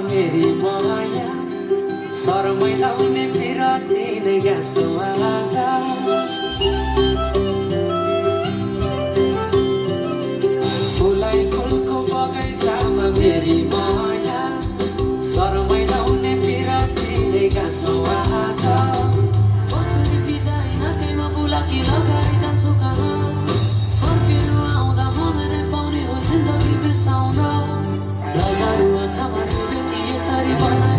मेरी माया शरमै लाउने पिरातीले गाँसो आज फुलै फुलको बगैँचामा मेरी माया शरमै लाउने पिरातीले गाँसो आज पछुरी फिजाइ नाकैमा बुलाकी लगाइ जान्छु कहाँ फर्केर आउँदा मलाई नै पाउने हो जिन्दगी बिसाउन लजारु आँखामा डुबेकी यसरी बनाए